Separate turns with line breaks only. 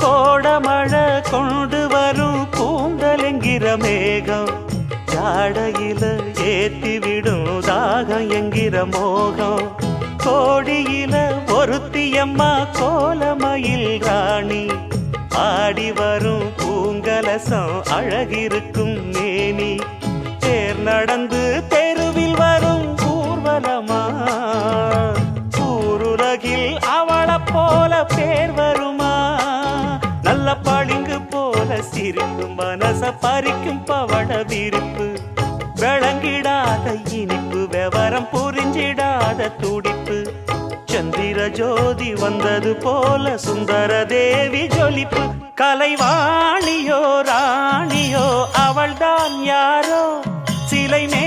கோடமழை கொண்டு வரும் கூந்தலெங்கிற மேகம் ஜாடையில ஏத்திவிடும் தாகம் என்கிற மோகம் கோடியில ஒருத்தியம்மா கோலமயில் ராணி ஆடி வரும் பூங்கலசம் அழகிருக்கும் மேனி தேர் நடந்து தெருவில் வரும் ஊர்வலமா ஊருலகில் அவளை போல பேர் வருமா நல்ல பளிங்கு போல சிரிக்கும் மனச பறிக்கும் பவள விரிப்பு விளங்கிடாத இனிப்பு விவரம் புரிஞ்சிடாத துடிப்பு சந்திர ஜோதி வந்தது போல சுந்தர தேவி ஜொலிப்பு கலைவாணியோ ராணியோ அவள்தான் யாரோ சிலை மே